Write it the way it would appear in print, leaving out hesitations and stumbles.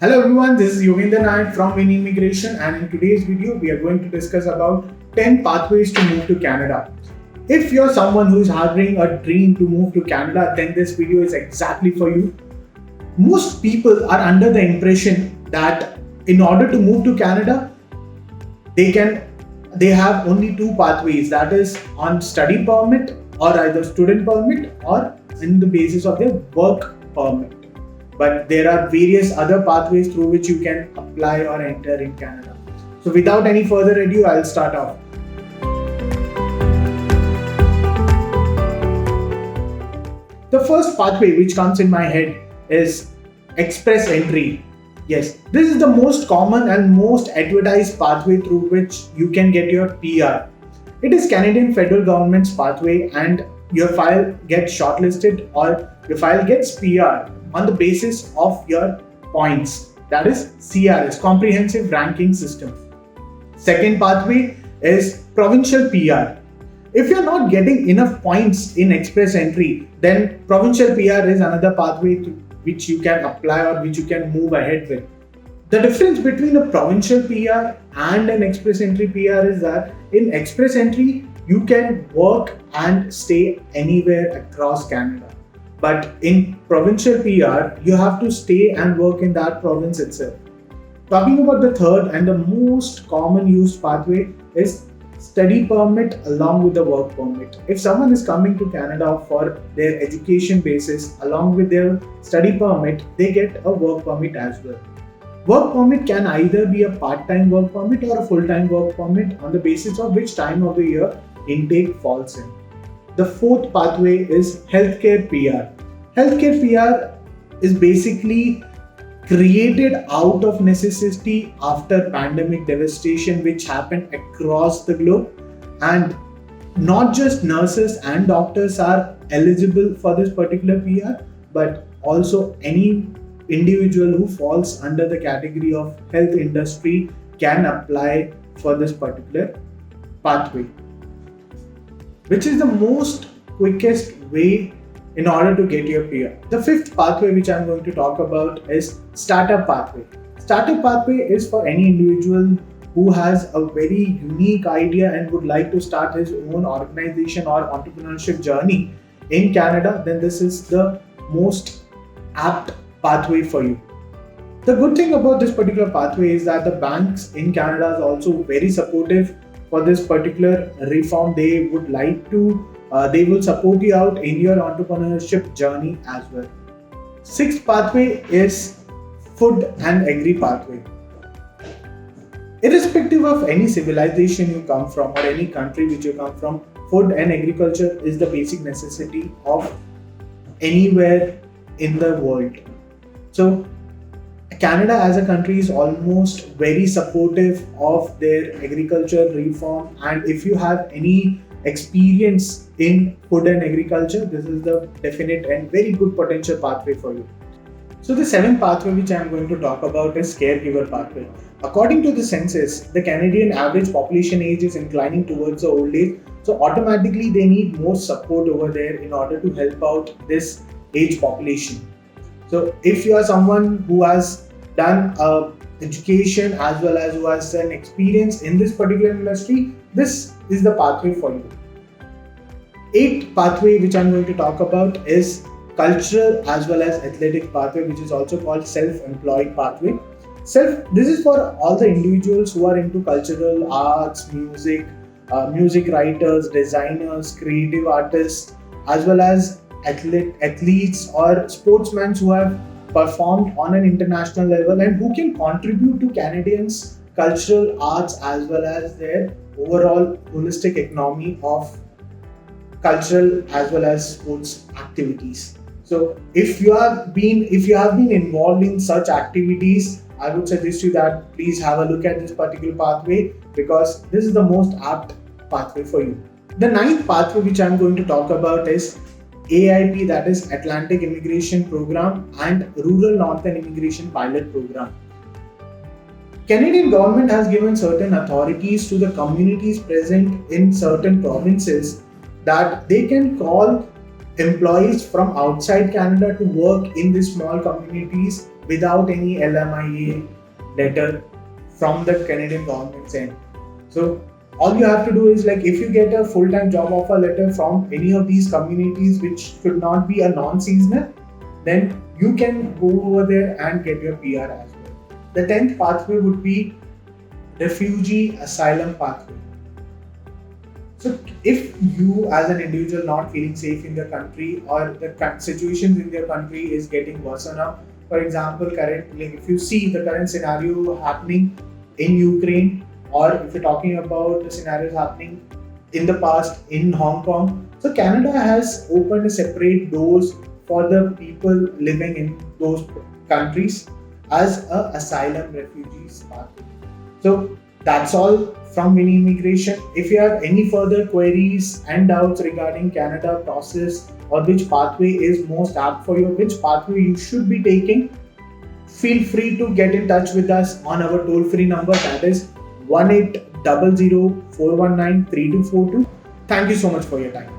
Hello everyone, this is Anand from Winny Immigration, and in today's video we are going to discuss about 10 pathways to move to Canada. If you're someone who is harboring a dream to move to Canada, then this video is exactly for you. Most people are under the impression that in order to move to Canada, they have only two pathways, that is on study permit or either student permit or in the basis of their work permit. But there are various other pathways through which you can apply or enter in Canada. So without any further ado, I'll start off. The first pathway which comes in my head is express entry. Yes, this is the most common and most advertised pathway through which you can get your PR. It is Canadian federal government's pathway, and your file gets shortlisted or your file gets PR on the basis of your points, that is CRS, Comprehensive Ranking System. Second pathway is provincial PR. If you're not getting enough points in express entry, then provincial PR is another pathway to which you can apply or which you can move ahead with. The difference between a provincial PR and an express entry PR is that in express entry, you can work and stay anywhere across Canada. But in provincial PR, you have to stay and work in that province itself. Talking about the third and the most common used pathway is study permit along with the work permit. If someone is coming to Canada for their education basis along with their study permit, they get a work permit as well. Work permit can either be a part-time work permit or a full-time work permit on the basis of which time of the year intake falls in. The fourth pathway is healthcare PR. Healthcare PR is basically created out of necessity after pandemic devastation which happened across the globe, and not just nurses and doctors are eligible for this particular PR, but also any individual who falls under the category of health industry can apply for this particular pathway, which is the most quickest way in order to get your PR. The fifth pathway which I'm going to talk about is startup pathway. Startup pathway is for any individual who has a very unique idea and would like to start his own organization or entrepreneurship journey in Canada, then this is the most apt pathway for you. The good thing about this particular pathway is that the banks in Canada is also very supportive for this particular reform. They would like to they will support you out in your entrepreneurship journey as well. Sixth pathway is food and agri pathway. Irrespective of any civilization you come from or any country which you come from, food and agriculture is the basic necessity of anywhere in the world. So Canada as a country is almost very supportive of their agriculture reform, and if you have any experience in food and agriculture, this is the definite and very good potential pathway for you. So the seventh pathway which I am going to talk about is caregiver pathway. According to the census, the Canadian average population age is inclining towards the old age, so automatically they need more support over there in order to help out this age population. So if you are someone who has done education as well as who has an experience in this particular industry, this is the pathway for you. Eighth pathway which I'm going to talk about is cultural as well as athletic pathway, which is also called self-employed pathway. This is for all the individuals who are into cultural arts, music writers, designers, creative artists, as well as athletes or sportsmen who have performed on an international level and who can contribute to Canadians' cultural arts as well as their overall holistic economy of cultural as well as sports activities. So if you have been involved in such activities, I would suggest you that please have a look at this particular pathway, because this is the most apt pathway for you. The ninth pathway which I am going to talk about is AIP, that is Atlantic Immigration Program, and Rural Northern Immigration Pilot Program. Canadian government has given certain authorities to the communities present in certain provinces that they can call employees from outside Canada to work in these small communities without any LMIA letter from the Canadian government's end. So all you have to do is, like, if you get a full-time job offer letter from any of these communities which should not be a non-seasonal, then you can go over there and get your PR as well. The 10th pathway would be Refugee Asylum pathway. So if you as an individual not feeling safe in the country, or the situations in your country is getting worse enough, for example, if you see the current scenario happening in Ukraine, or if you're talking about the scenarios happening in the past in Hong Kong, so Canada has opened a separate doors for the people living in those countries as a asylum refugees pathway. So that's all from Winny Immigration. If you have any further queries and doubts regarding Canada process, or which pathway is most apt for you, which pathway you should be taking, feel free to get in touch with us on our toll-free number, that is 1800 419 3242. Thank you so much for your time.